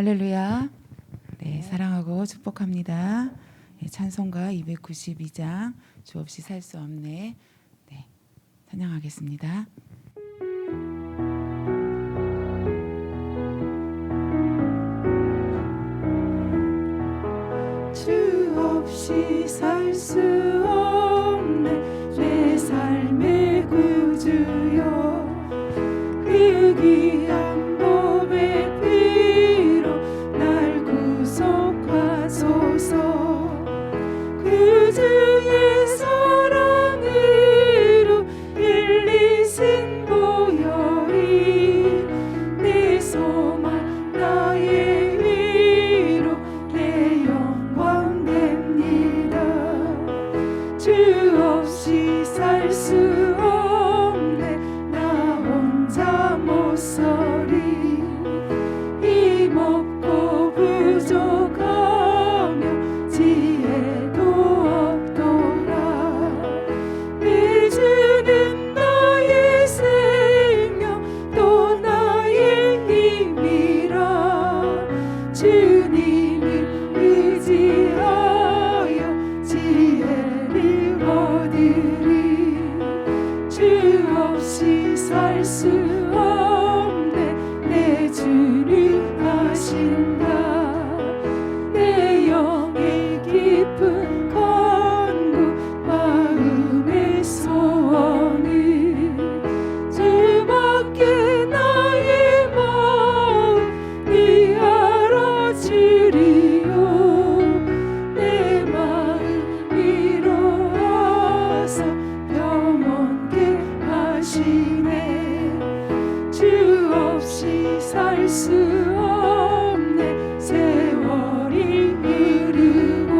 할렐루야. 네, 사랑하고 축복합니다. 네, 찬송가 292장 주 없이 살 수 없네. 네, 찬양하겠습니다. 주 없이 살 수 없네 내 삶의 구주여 그 귀한 몸의 피로 날 구속하소서 그 주의 사랑으로 일리신 보혈이 내 소망 나의 위로 내 영광 됩니다. 주 없이 살 수 없네 나 혼자 못 서리 힘없고 부족하며 지혜도 없도다 내 주는 나의 생명 또 나의 힘이라 주님을 의지하여 지혜를 얻으리 주 없이 살 수 없네 내 주를 아신다 내 영의 깊은 간구 마음의 소원을 주밖에 나의 마음이 알아주리요 내 마음 위로하사 평온케 하시네 주 없이 살 수 없네 세월이 흐르고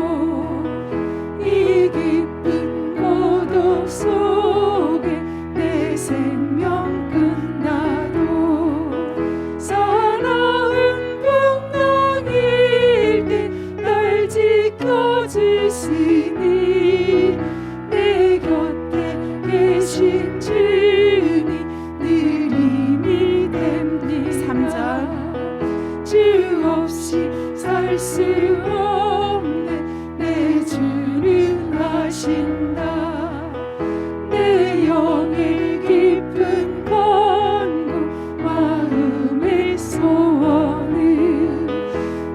이 깊은 고독 속에 내 생명 끝나도 사나운 풍랑일 때 날 지켜주시니 내 곁에 계신 주님 늘 힘이 됩니다 3절 주 없이 살 수 없네 내 주는 아신다 내 영의 깊은 간구 마음의 소원을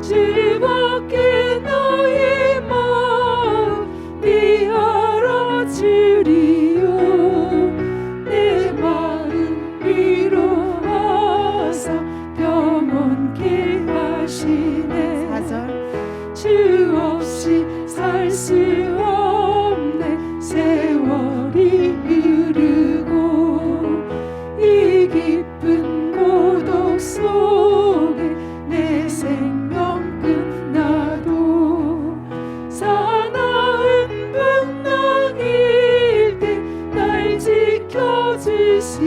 주밖에 나의 마음이 알아주리요 내 마음 위로하사 평온케 하시네 4절 주 없이 살 수 없네 세월이 흐르고 이 깊은 고독 속에 내 생명 끝나도 사나운 풍랑일 때 날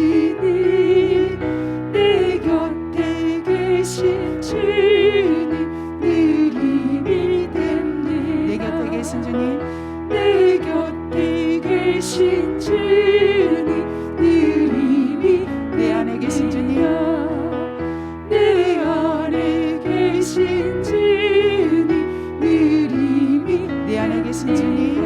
지켜주시니 내 곁에 계신 주님 늘 힘이 내 됩니다 곁에 계신 주님 내 곁에 계신 주님 늘 힘이 내 안에 계신 주님 내 안에 계신 주님 늘 힘이 내 안에 계신 주님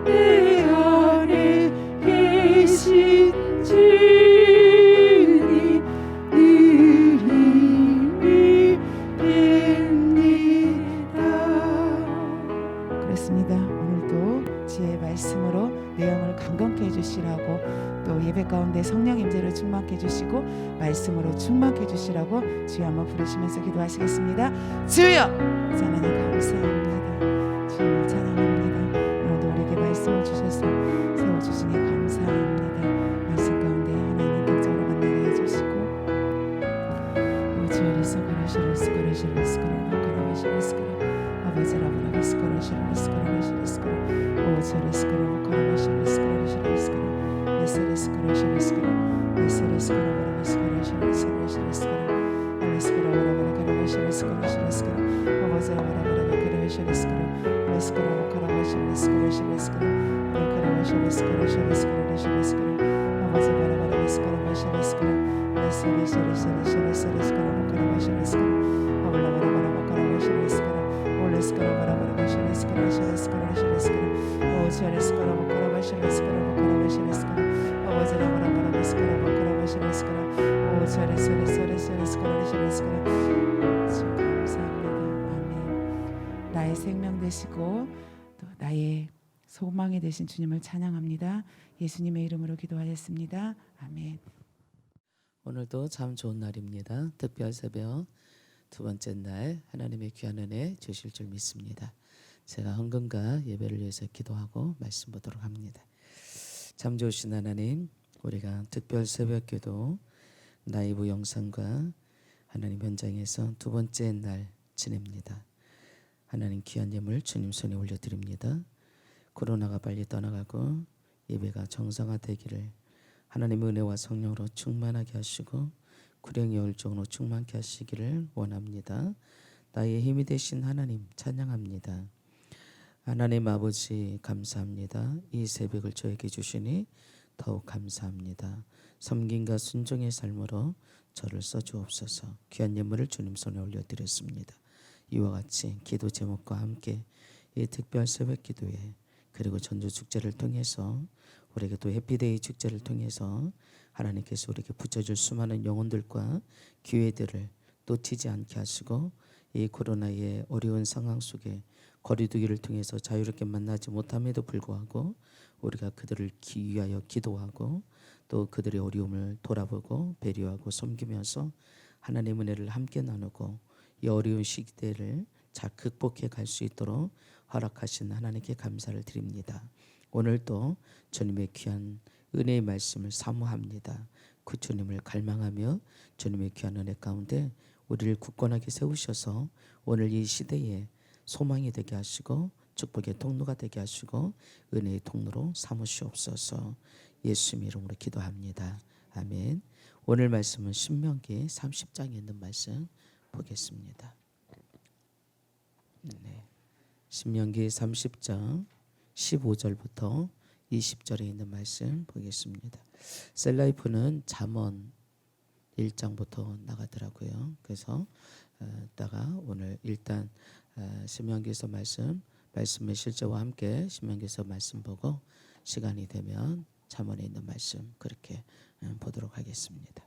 내 안에 계신 주님 늘 힘이 됩니다. 그렇습니다. 오늘도 지혜의 말씀으로 내 영을 강건케 해주시라고 또 예배 가운데 성령 임재를 충만케 해주시고 말씀으로 충만케 해주시라고 주여 한번 부르시면서 기도하시겠습니다. 주여! 하나님 감사합니다. 주님을 찬양합니다. 오늘도 우리에게 말씀을 주셔서 세워주시니 감사합니다. 말씀 가운데 하나님 인격적으로 만나게 해주시고 생명 되시고 또 나의 소망이 되신 주님을 찬양합니다. 예수님의 이름으로 기도하였습니다. 아멘. 오늘도 참 좋은 날입니다. 특별 새벽 두 번째 날 하나님의 귀한 은혜 주실 줄 믿습니다. 제가 헌금과 예배를 위해서 기도하고 말씀 보도록 합니다. 참 좋으신 하나님, 우리가 특별 새벽기도 라이브 영상과 하나님 현장에서 두 번째 날 지냅니다. 하나님 귀한 예물 주님 손에 올려드립니다. 코로나가 빨리 떠나가고 예배가 정상화되기를 하나님의 은혜와 성령으로 충만하게 하시고 구령의 열정으로 충만케 하시기를 원합니다. 나의 힘이 되신 하나님 찬양합니다. 하나님 아버지 감사합니다. 이 새벽을 저에게 주시니 더욱 감사합니다. 섬김과 순종의 삶으로 저를 써주옵소서. 귀한 예물을 주님 손에 올려드렸습니다. 이와 같이 기도 제목과 함께 이 특별 새벽 기도에 그리고 전주 축제를 통해서 우리에게 또 해피데이 축제를 통해서 하나님께서 우리에게 붙여줄 수많은 영혼들과 기회들을 놓치지 않게 하시고 이 코로나의 어려운 상황 속에 거리두기를 통해서 자유롭게 만나지 못함에도 불구하고 우리가 그들을 위하여 기도하고 또 그들의 어려움을 돌아보고 배려하고 섬기면서 하나님의 은혜를 함께 나누고 이 어려운 시대를 잘 극복해 갈 수 있도록 허락하신 하나님께 감사를 드립니다. 오늘도 주님의 귀한 은혜의 말씀을 사모합니다. 그 주님을 갈망하며 주님의 귀한 은혜 가운데 우리를 굳건하게 세우셔서 오늘 이 시대에 소망이 되게 하시고 축복의 통로가 되게 하시고 은혜의 통로로 삼으시옵소서. 예수님 이름으로 기도합니다. 아멘. 오늘 말씀은 신명기 30장에 있는 말씀 보겠습니다. 네. 신명기 30장 15절부터 20절에 있는 말씀 보겠습니다. 셀라이프는 잠언 1장부터 나가더라고요. 그래서 다가 오늘 일단 신명기에서 말씀의 실제와 함께 신명기에서 말씀 보고 시간이 되면 잠언에 있는 말씀 그렇게 보도록 하겠습니다.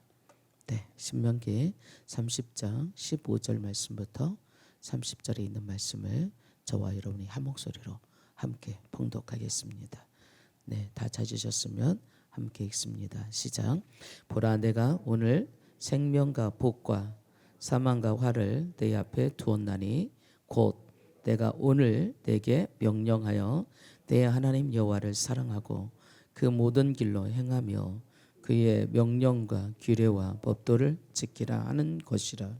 네, 신명기 30장 15절 말씀부터 30절에 있는 말씀을 저와 여러분이 한 목소리로 함께 봉독하겠습니다. 네, 다 찾으셨으면 함께 읽습니다. 시작. 보라, 내가 오늘 생명과 복과 사망과 화를 내 앞에 두었나니 곧 내가 오늘 내게 명령하여 내 하나님 여호와를 사랑하고 그 모든 길로 행하며 그의 명령과 규례와 법도를 지키라 하는 것이라.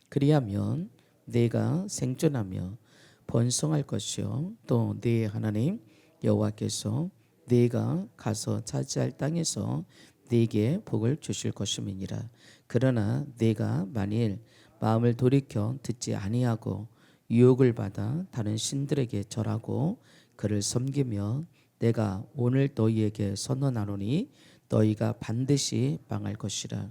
그리하면 내가 생존하며 번성할 것이요 또 네 하나님 여호와께서 네가 가서 차지할 땅에서 네게 복을 주실 것임이니라. 그러나 네가 만일 마음을 돌이켜 듣지 아니하고 유혹을 받아 다른 신들에게 절하고 그를 섬기며 내가 오늘 너희에게 선언하노니 너희가 반드시 망할 것이라.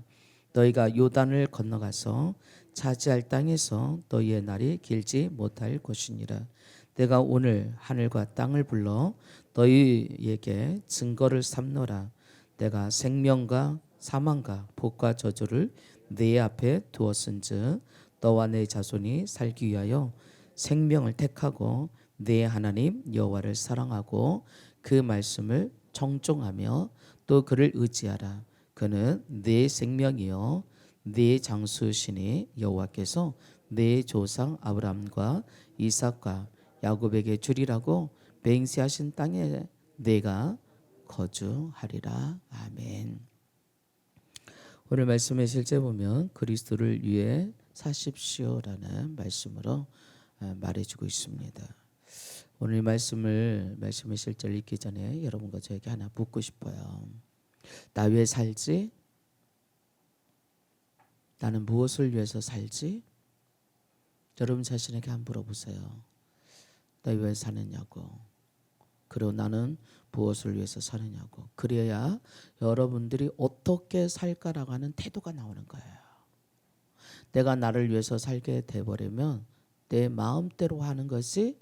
너희가 요단을 건너가서 차지할 땅에서 너희의 날이 길지 못할 것이니라. 내가 오늘 하늘과 땅을 불러 너희에게 증거를 삼노라. 내가 생명과 사망과 복과 저주를 네 앞에 두었은즉 너와 내 자손이 살기 위하여 생명을 택하고 네 하나님 여호와를 사랑하고 그 말씀을 청종하며 또 그를 의지하라. 그는 네 생명이요 네 장수시니 여호와께서 네 조상 아브라함과 이삭과 야곱에게 주리라고 맹세하신 땅에 내가 거주하리라. 아멘. 오늘 말씀의 실제 보면 그리스도를 위해 사십시오라는 말씀으로 말해주고 있습니다. 오늘 말씀의 실제를 읽기 전에 여러분과 저에게 하나 묻고 싶어요. 나 왜 살지? 나는 무엇을 위해서 살지? 여러분 자신에게 한번 물어보세요. 나 왜 사느냐고. 그리고 나는 무엇을 위해서 사느냐고. 그래야 여러분들이 어떻게 살까라고 하는 태도가 나오는 거예요. 내가 나를 위해서 살게 돼버리면 내 마음대로 하는 것이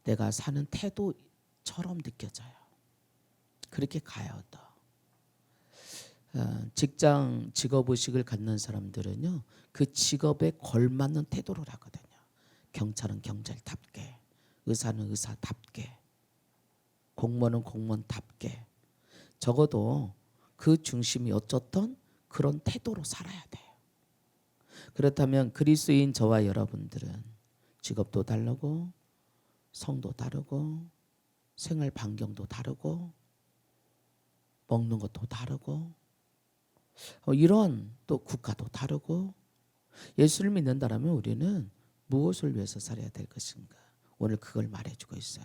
내가 사는 태도처럼 느껴져요. 그렇게 가요. 또 직장 직업의식을 갖는 사람들은요 그 직업에 걸맞는 태도를 하거든요. 경찰은 경찰답게, 의사는 의사답게, 공무원은 공무원답게, 적어도 그 중심이 어쩌던 그런 태도로 살아야 돼요. 그렇다면 그리스도인 저와 여러분들은 직업도 다르고 성도 다르고 생활 반경도 다르고 먹는 것도 다르고 이런 또 국가도 다르고 예수를 믿는다라면 우리는 무엇을 위해서 살아야 될 것인가? 오늘 그걸 말해주고 있어요.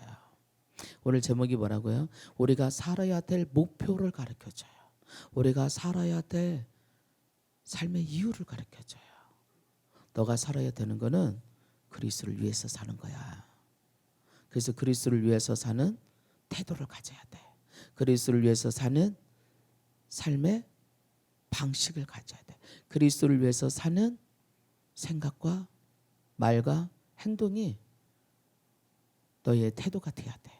오늘 제목이 뭐라고요? 우리가 살아야 될 목표를 가르쳐줘요. 우리가 살아야 될 삶의 이유를 가르쳐줘요. 너가 살아야 되는 거는 그리스도를 위해서 사는 거야. 그래서 그리스도를 위해서 사는 태도를 가져야 돼. 그리스도를 위해서 사는 삶의 방식을 가져야 돼. 그리스도를 위해서 사는 생각과 말과 행동이 너의 태도가 돼야 돼.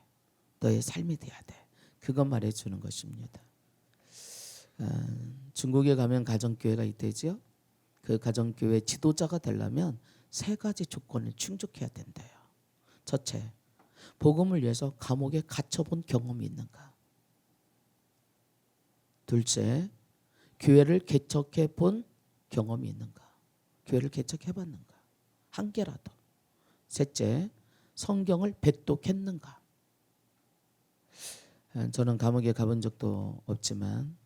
너의 삶이 돼야 돼. 그것 말해주는 것입니다. 중국에 가면 가정교회가 있대죠. 그 가정교회 지도자가 되려면 3가지 조건을 충족해야 된대요. 첫째, 복음을 위해서 감옥에 갇혀본 경험이 있는가. 둘째, 교회를 개척해 본 경험이 있는가. 교회를 개척해 봤는가. 한 개라도. 셋째, 성경을 백독했는가. 저는 감옥에 가본 적도 없지만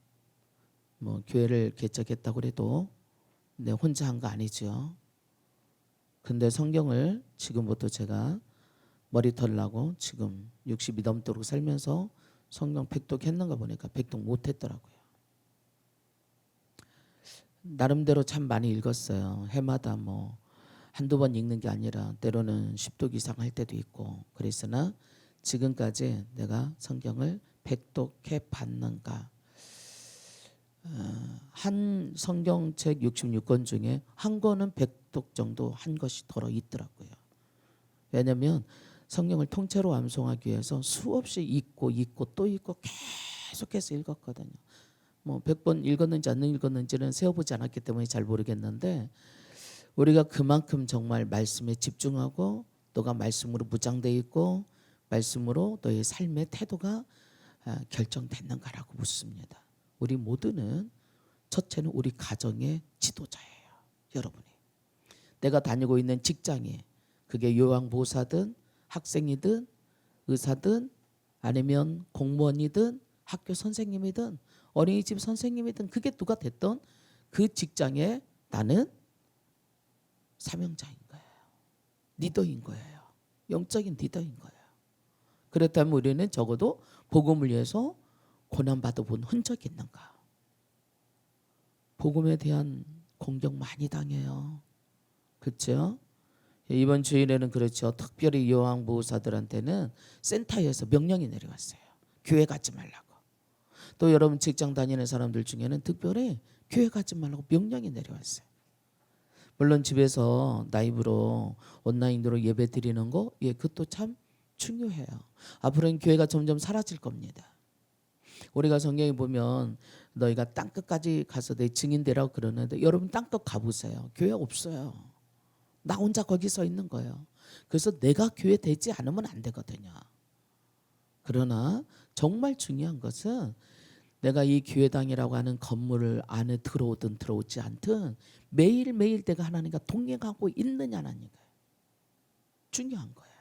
뭐 교회를 개척했다고 해도 내 혼자 한 거 아니죠. 근데 성경을 지금부터 제가 머리털 나고 지금 60이 넘도록 살면서 성경 백독했는가 보니까 백독 못했더라고요. 나름대로 참 많이 읽었어요. 해마다 뭐 한두 번 읽는 게 아니라 때로는 10독 이상 할 때도 있고 그랬으나 지금까지 내가 성경을 백독해 봤는가. 한 성경책 66권 중에 한 권은 백독 정도 한 것이 들어 있더라고요. 왜냐하면 성경을 통째로 암송하기 위해서 수없이 읽고 또 읽고 계속해서 읽었거든요. 뭐 100번 읽었는지 안 읽었는지는 세어보지 않았기 때문에 잘 모르겠는데 우리가 그만큼 정말 말씀에 집중하고 너가 말씀으로 무장되어 있고 말씀으로 너의 삶의 태도가 결정됐는가라고 묻습니다. 우리 모두는 첫째는 우리 가정의 지도자예요. 여러분이. 내가 다니고 있는 직장이 그게 요양보호사든 학생이든 의사든 아니면 공무원이든 학교 선생님이든 어린이집 선생님이든 그게 누가 됐던 그 직장에 나는 사명자인 거예요. 리더인 거예요. 영적인 리더인 거예요. 그렇다면 우리는 적어도 복음을 위해서 고난받아 본 흔적이 있는가? 복음에 대한 공격 많이 당해요. 그렇죠? 이번 주일에는 그렇죠. 특별히 요양보호사들한테는 센터에서 명령이 내려왔어요. 교회 가지 말라고. 또 여러분 직장 다니는 사람들 중에는 특별히 교회 가지 말라고 명령이 내려왔어요. 물론 집에서 라이브로 온라인으로 예배 드리는 거, 그것도 참 중요해요. 앞으로는 교회가 점점 사라질 겁니다. 우리가 성경에 보면 너희가 땅끝까지 가서 내 증인 되라고 그러는데 여러분 땅끝 가보세요. 교회 없어요. 나 혼자 거기 서 있는 거예요. 그래서 내가 교회 되지 않으면 안 되거든요. 그러나 정말 중요한 것은 내가 이 교회당이라고 하는 건물 안에 들어오든 들어오지 않든 매일매일 내가 하나님과 동행하고 있느냐는 거예요. 중요한 거예요.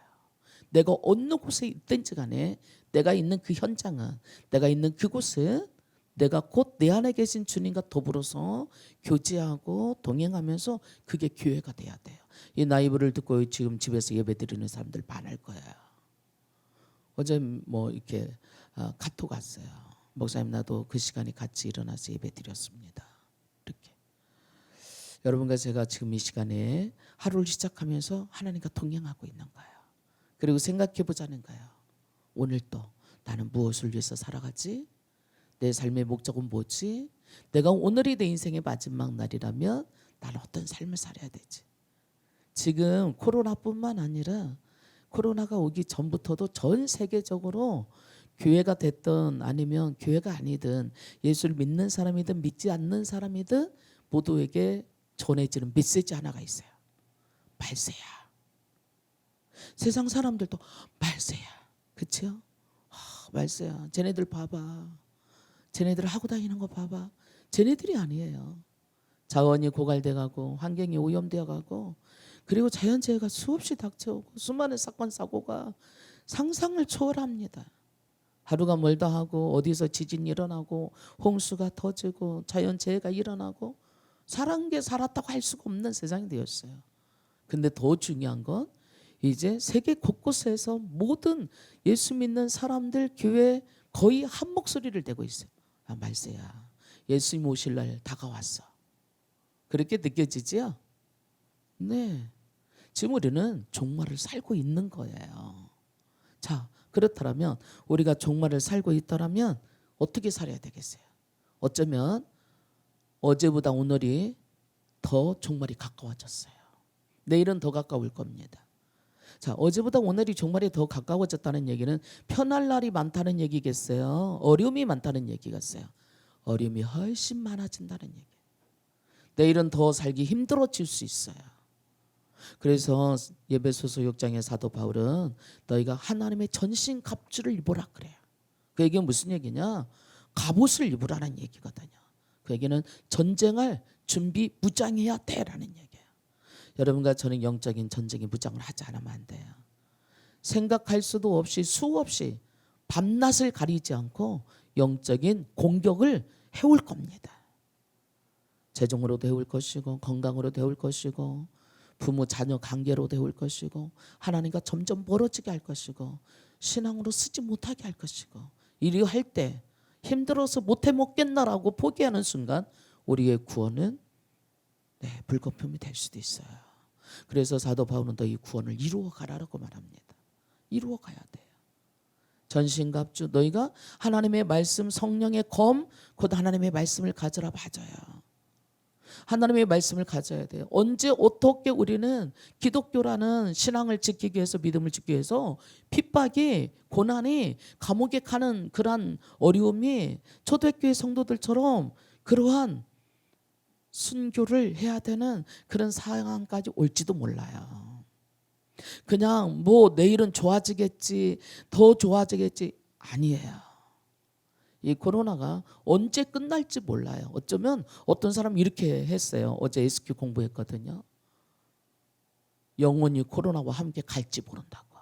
내가 어느 곳에 있든지 간에 내가 있는 그 현장은 내가 있는 그곳은 내가 곧 내 안에 계신 주님과 더불어서 교제하고 동행하면서 그게 교회가 돼야 돼요. 이 라이브를 듣고 지금 집에서 예배 드리는 사람들 많을 거예요. 어제 뭐 이렇게 카톡 왔어요. 목사님 나도 그 시간에 같이 일어나서 예배 드렸습니다. 이렇게 여러분과 제가 지금 이 시간에 하루를 시작하면서 하나님과 동행하고 있는 거예요. 그리고 생각해 보자는 거예요. 오늘 또 나는 무엇을 위해서 살아가지? 내 삶의 목적은 뭐지? 내가 오늘이 내 인생의 마지막 날이라면 나는 어떤 삶을 살아야 되지? 지금 코로나뿐만 아니라 코로나가 오기 전부터도 전 세계적으로 교회가 됐든 아니면 교회가 아니든 예수를 믿는 사람이든 믿지 않는 사람이든 모두에게 전해지는 메시지 하나가 있어요. 말세야. 세상 사람들도 말세야. 그치요? 말세야. 쟤네들 봐봐. 쟤네들 하고 다니는 거 봐봐. 쟤네들이 아니에요. 자원이 고갈돼가고 환경이 오염되어가고 그리고 자연재해가 수없이 닥쳐오고 수많은 사건 사고가 상상을 초월합니다. 하루가 멀다 하고 어디서 지진이 일어나고 홍수가 터지고 자연재해가 일어나고 살은 게 살았다고 할 수가 없는 세상이 되었어요. 근데 더 중요한 건 이제 세계 곳곳에서 모든 예수 믿는 사람들 교회 거의 한 목소리를 내고 있어요. 말세야. 예수님 오실 날 다가왔어. 그렇게 느껴지지요? 네. 지금 우리는 종말을 살고 있는 거예요. 자, 그렇다면 우리가 종말을 살고 있다면 어떻게 살아야 되겠어요? 어쩌면 어제보다 오늘이 더 종말이 가까워졌어요. 내일은 더 가까울 겁니다. 자, 어제보다 오늘이 종말이 더 가까워졌다는 얘기는 편할 날이 많다는 얘기겠어요? 어려움이 많다는 얘기겠어요? 어려움이 훨씬 많아진다는 얘기예요. 내일은 더 살기 힘들어질 수 있어요. 그래서 에베소서 6장의 사도 바울은 너희가 하나님의 전신 갑주를 입으라 그래요. 그 얘기는 무슨 얘기냐? 갑옷을 입으라는 얘기거든요. 그 얘기는 전쟁할 준비 무장해야 돼라는 얘기예요. 여러분과 저는 영적인 전쟁에 무장을 하지 않으면 안 돼요. 생각할 수도 없이 수없이 밤낮을 가리지 않고 영적인 공격을 해올 겁니다. 재정으로도 해올 것이고 건강으로도 해올 것이고 부모 자녀 관계로도 해올 것이고 하나님과 점점 멀어지게 할 것이고 신앙으로 쓰지 못하게 할 것이고 이리 할 때 힘들어서 못해 먹겠나라고 포기하는 순간 우리의 구원은 불거품이 될 수도 있어요. 그래서 사도 바울은 너희 구원을 이루어 가라라고 말합니다. 이루어 가야 돼요. 전신갑주 너희가 하나님의 말씀 성령의 검 곧 하나님의 말씀을 가져라. 맞아요. 하나님의 말씀을 가져야 돼요. 언제 어떻게 우리는 기독교라는 신앙을 지키기 위해서 믿음을 지키기 위해서 핍박이 고난이 감옥에 가는 그러한 어려움이 초대교회 성도들처럼 그러한 순교를 해야 되는 그런 상황까지 올지도 몰라요. 그냥 뭐 내일은 좋아지겠지 더 좋아지겠지 아니에요. 이 코로나가 언제 끝날지 몰라요. 어쩌면 어떤 사람이 이렇게 했어요. 어제 SQ 공부했거든요. 영원히 코로나와 함께 갈지 모른다고.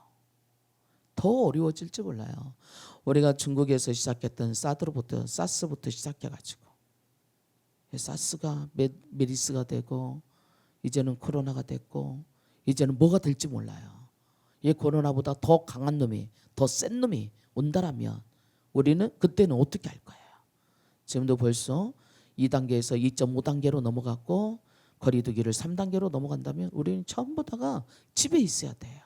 더 어려워질지 몰라요. 우리가 중국에서 시작했던 사스부터 시작해가지고 사스가 메리스가 되고 이제는 코로나가 됐고 이제는 뭐가 될지 몰라요. 이 코로나보다 더 강한 놈이 더 센 놈이 온다라면 우리는 그때는 어떻게 할 거예요? 지금도 벌써 2단계에서 2.5단계로 넘어갔고 거리두기를 3단계로 넘어간다면 우리는 전부 다가 집에 있어야 돼요.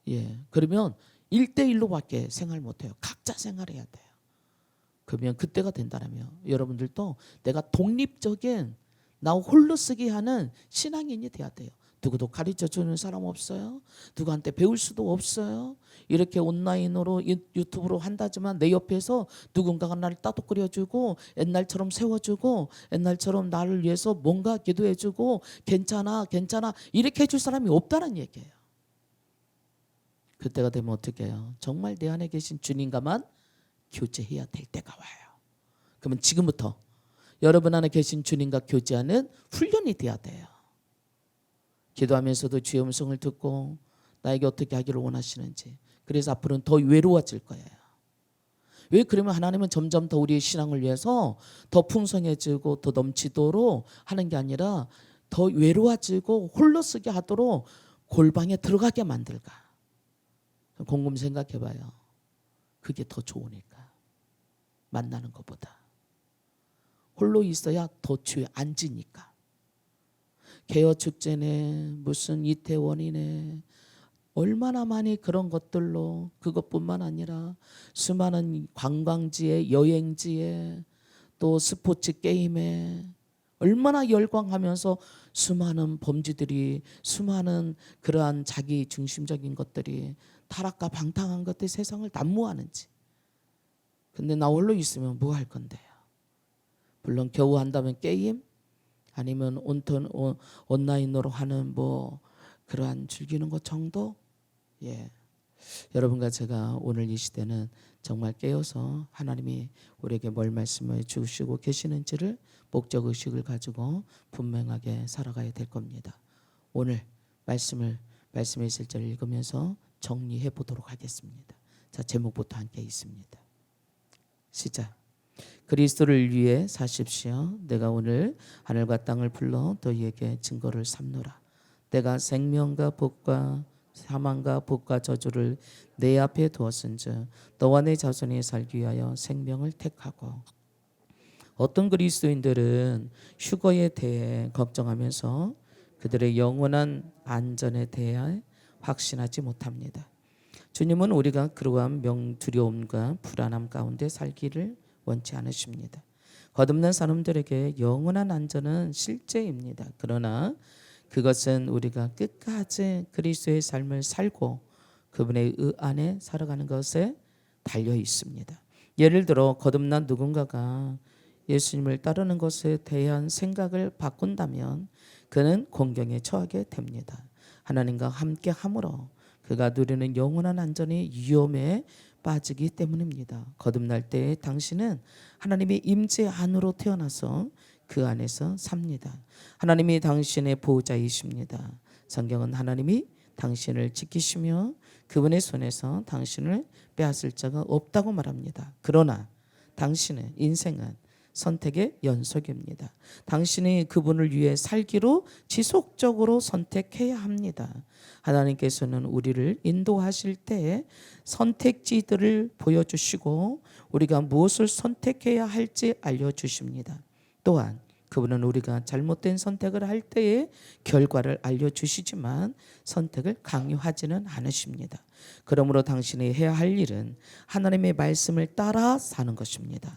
예, 그러면 1대1로밖에 생활 못해요. 각자 생활해야 돼요. 그러면 그때가 된다면 여러분들도 내가 독립적인 나 홀로 쓰기 하는 신앙인이 돼야 돼요. 누구도 가르쳐주는 사람 없어요. 누구한테 배울 수도 없어요. 이렇게 온라인으로 유튜브로 한다지만 내 옆에서 누군가가 나를 따뜻거려주고 옛날처럼 세워주고 옛날처럼 나를 위해서 뭔가 기도해주고 괜찮아 이렇게 해줄 사람이 없다는 얘기예요. 그때가 되면 어떻게 해요? 정말 내 안에 계신 주님과만 교제해야 될 때가 와요. 그러면 지금부터 여러분 안에 계신 주님과 교제하는 훈련이 돼야 돼요. 기도하면서도 주의 음성을 듣고 나에게 어떻게 하기를 원하시는지. 그래서 앞으로는 더 외로워질 거예요. 왜 그러면 하나님은 점점 더 우리의 신앙을 위해서 더 풍성해지고 더 넘치도록 하는 게 아니라 더 외로워지고 홀로 쓰게 하도록 골방에 들어가게 만들까. 곰곰이 생각해봐요. 그게 더 좋으니까. 만나는 것보다. 홀로 있어야 더 주에 앉으니까. 개어축제네 무슨 이태원이네 얼마나 많이 그런 것들로 그것뿐만 아니라 수많은 관광지에 여행지에 또 스포츠 게임에 얼마나 열광하면서 수많은 범죄들이 수많은 그러한 자기 중심적인 것들이 타락과 방탕한 것들이 세상을 난무하는지. 근데 나 홀로 있으면 뭐 할 건데요? 물론 겨우 한다면 게임 아니면 온라인으로 하는 뭐 그러한 즐기는 것 정도. 예. 여러분과 제가 오늘 이 시대는 정말 깨어서 하나님이 우리에게 뭘 말씀해 주시고 계시는지를 목적 의식을 가지고 분명하게 살아가야 될 겁니다. 오늘 말씀의 1절을 읽으면서 정리해 보도록 하겠습니다. 자, 제목부터 함께 있습니다. 시작. 그리스도를 위해 사십시오. 내가 오늘 하늘과 땅을 불러 너희에게 증거를 삼노라. 내가 생명과 복과 사망과 복과 저주를 내 앞에 두었은즉 너와 내 자손이 살기 위하여 생명을 택하고. 어떤 그리스도인들은 휴거에 대해 걱정하면서 그들의 영원한 안전에 대해 확신하지 못합니다. 주님은 우리가 그러한 두려움과 불안함 가운데 살기를 원치 않으십니다. 거듭난 사람들에게 영원한 안전은 실제입니다. 그러나 그것은 우리가 끝까지 그리스도의 삶을 살고 그분의 의 안에 살아가는 것에 달려 있습니다. 예를 들어 거듭난 누군가가 예수님을 따르는 것에 대한 생각을 바꾼다면 그는 공경에 처하게 됩니다. 하나님과 함께 함으로 그가 누리는 영원한 안전이 위험에 빠지기 때문입니다. 거듭날 때 당신은 하나님의 임재 안으로 태어나서 그 안에서 삽니다. 하나님이 당신의 보호자이십니다. 성경은 하나님이 당신을 지키시며 그분의 손에서 당신을 빼앗을 자가 없다고 말합니다. 그러나 당신의 인생은 선택의 연속입니다. 당신이 그분을 위해 살기로 지속적으로 선택해야 합니다. 하나님께서는 우리를 인도하실 때 선택지들을 보여주시고 우리가 무엇을 선택해야 할지 알려주십니다. 또한 그분은 우리가 잘못된 선택을 할 때의 결과를 알려주시지만 선택을 강요하지는 않으십니다. 그러므로 당신이 해야 할 일은 하나님의 말씀을 따라 사는 것입니다.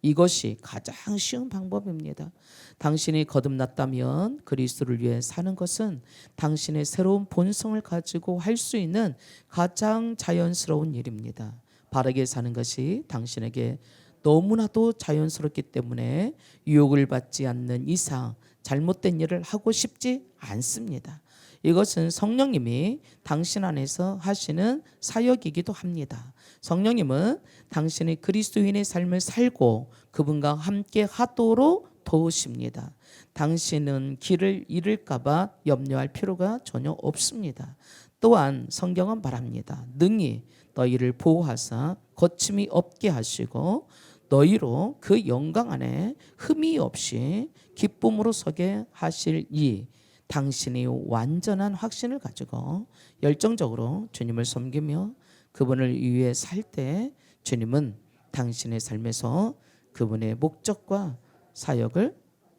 이것이 가장 쉬운 방법입니다. 당신이 거듭났다면 그리스도를 위해 사는 것은 당신의 새로운 본성을 가지고 할 수 있는 가장 자연스러운 일입니다. 바르게 사는 것이 당신에게 너무나도 자연스럽기 때문에 유혹을 받지 않는 이상 잘못된 일을 하고 싶지 않습니다. 이것은 성령님이 당신 안에서 하시는 사역이기도 합니다. 성령님은 당신이 그리스도인의 삶을 살고 그분과 함께 하도록 도우십니다. 당신은 길을 잃을까 봐 염려할 필요가 전혀 없습니다. 또한 성경은 말합니다. 능히 너희를 보호하사 거침이 없게 하시고 너희로 그 영광 안에 흠이 없이 기쁨으로 서게 하실 이 당신이 완전한 확신을 가지고 열정적으로 주님을 섬기며 그분을 위해 살 때 주님은 당신의 삶에서 그분의 목적과 사역을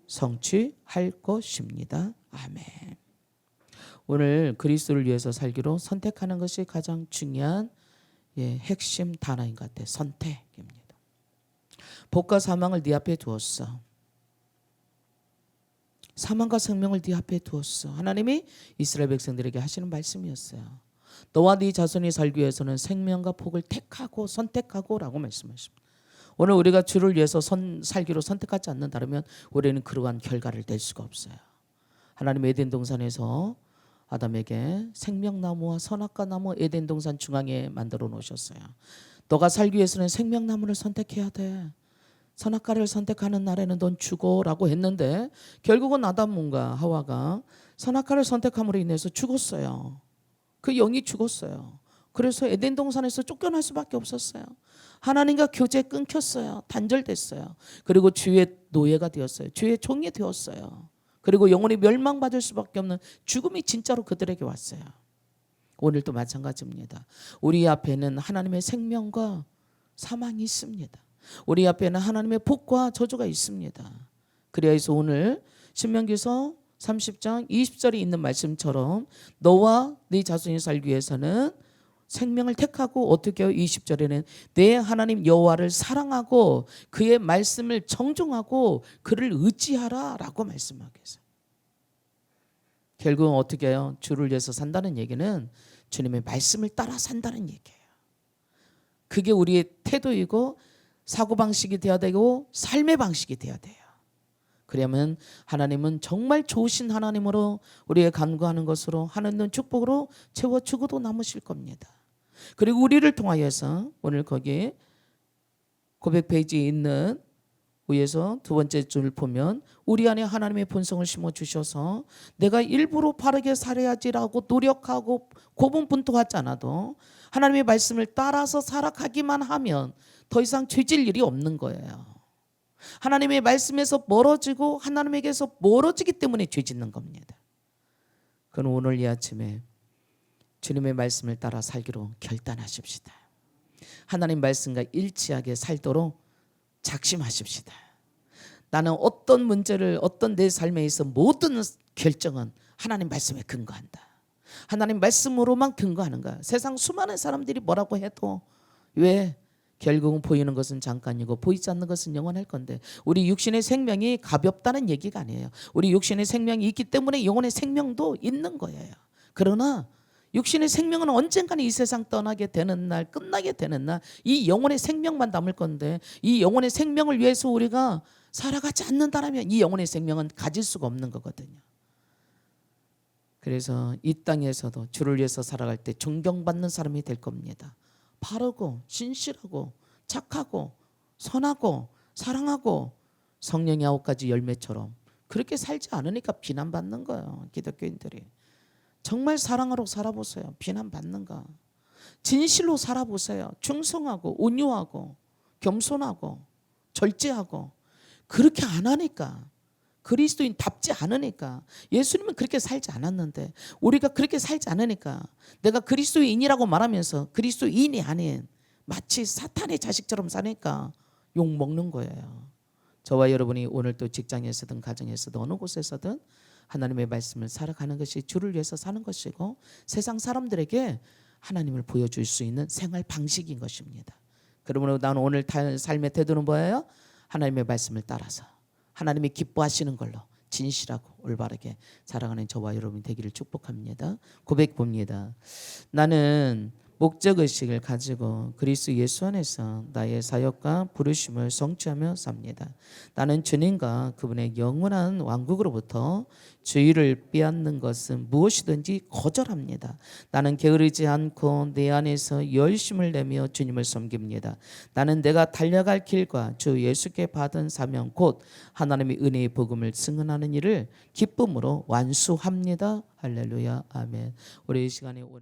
성취할 것입니다. 아멘. 오늘 그리스도를 위해서 살기로 선택하는 것이 가장 중요한 핵심 단어인 것 같아요. 선택입니다. 복과 사망을 네 앞에 두었어. 사망과 생명을 네 앞에 두었어. 하나님이 이스라엘 백성들에게 하시는 말씀이었어요. 너와 네 자손이 살기 위해서는 생명과 복을 택하고 선택하고 라고 말씀하십니다. 오늘 우리가 주를 위해서 살기로 선택하지 않는다면 우리는 그러한 결과를 낼 수가 없어요. 하나님 에덴 동산에서 아담에게 생명나무와 선악과 나무 에덴 동산 중앙에 만들어 놓으셨어요. 너가 살기 위해서는 생명나무를 선택해야 돼. 선악과를 선택하는 날에는 넌 죽어라고 했는데 결국은 아담과 하와가 선악과를 선택함으로 인해서 죽었어요. 그 영이 죽었어요. 그래서 에덴 동산에서 쫓겨날 수밖에 없었어요. 하나님과 교제 끊겼어요. 단절됐어요. 그리고 주의 노예가 되었어요. 주의 종이 되었어요. 그리고 영원히 멸망받을 수밖에 없는 죽음이 진짜로 그들에게 왔어요. 오늘도 마찬가지입니다. 우리 앞에는 하나님의 생명과 사망이 있습니다. 우리 앞에는 하나님의 복과 저주가 있습니다. 그래서 오늘 신명기서 30장 20절에 있는 말씀처럼 너와 네 자손이 살기 위해서는 생명을 택하고 어떻게 해요? 20절에는 내 하나님 여호와를 사랑하고 그의 말씀을 정종하고 그를 의지하라 라고 말씀하고 계세요. 결국은 어떻게 해요? 주를 위해서 산다는 얘기는 주님의 말씀을 따라 산다는 얘기예요. 그게 우리의 태도이고 사고방식이 되어야 되고 삶의 방식이 되어야 돼요. 그러면 하나님은 정말 좋으신 하나님으로 우리의 간구하는 것으로 하나님은 축복으로 채워주고도 남으실 겁니다. 그리고 우리를 통하여서 오늘 거기 고백 페이지에 있는 위에서 두 번째 줄 보면 우리 안에 하나님의 본성을 심어주셔서 내가 일부러 바르게 살아야지라고 노력하고 고분분투하지 않아도 하나님의 말씀을 따라서 살아가기만 하면 더 이상 죄질 일이 없는 거예요. 하나님의 말씀에서 멀어지고 하나님에게서 멀어지기 때문에 죄 짓는 겁니다. 그럼 오늘 이 아침에 주님의 말씀을 따라 살기로 결단하십시다. 하나님 말씀과 일치하게 살도록 작심하십시다. 나는 어떤 문제를 어떤 내 삶에 있어 모든 결정은 하나님 말씀에 근거한다. 하나님 말씀으로만 근거하는 거야. 세상 수많은 사람들이 뭐라고 해도 왜? 결국은 보이는 것은 잠깐이고 보이지 않는 것은 영원할 건데 우리 육신의 생명이 가볍다는 얘기가 아니에요. 우리 육신의 생명이 있기 때문에 영혼의 생명도 있는 거예요. 그러나 육신의 생명은 언젠가는 이 세상 떠나게 되는 날, 끝나게 되는 날 이 영혼의 생명만 남을 건데 이 영혼의 생명을 위해서 우리가 살아가지 않는다면 이 영혼의 생명은 가질 수가 없는 거거든요. 그래서 이 땅에서도 주를 위해서 살아갈 때 존경받는 사람이 될 겁니다. 바르고 진실하고 착하고 선하고 사랑하고 성령의 9가지 열매처럼 그렇게 살지 않으니까 비난받는 거예요. 기독교인들이. 정말 사랑으로 살아보세요. 비난받는가. 진실로 살아보세요. 충성하고 온유하고 겸손하고 절제하고 그렇게 안 하니까 그리스도인답지 않으니까 예수님은 그렇게 살지 않았는데 우리가 그렇게 살지 않으니까 내가 그리스도인이라고 말하면서 그리스도인이 아닌 마치 사탄의 자식처럼 사니까 욕먹는 거예요. 저와 여러분이 오늘 또 직장에서든 가정에서든 어느 곳에서든 하나님의 말씀을 살아가는 것이 주를 위해서 사는 것이고 세상 사람들에게 하나님을 보여줄 수 있는 생활 방식인 것입니다. 그러므로 나는 오늘 삶의 태도는 뭐예요? 하나님의 말씀을 따라서 하나님이 기뻐하시는 걸로 진실하고 올바르게 살아가는 저와 여러분이 되기를 축복합니다. 고백 봅니다. 나는 목적의식을 가지고 그리스도 예수 안에서 나의 사역과 부르심을 성취하며 삽니다. 나는 주님과 그분의 영원한 왕국으로부터 주의를 빼앗는 것은 무엇이든지 거절합니다. 나는 게으르지 않고 내 안에서 열심을 내며 주님을 섬깁니다. 나는 내가 달려갈 길과 주 예수께 받은 사명 곧 하나님의 은혜의 복음을 증언하는 일을 기쁨으로 완수합니다. 할렐루야 아멘. 우리 이 시간에 오늘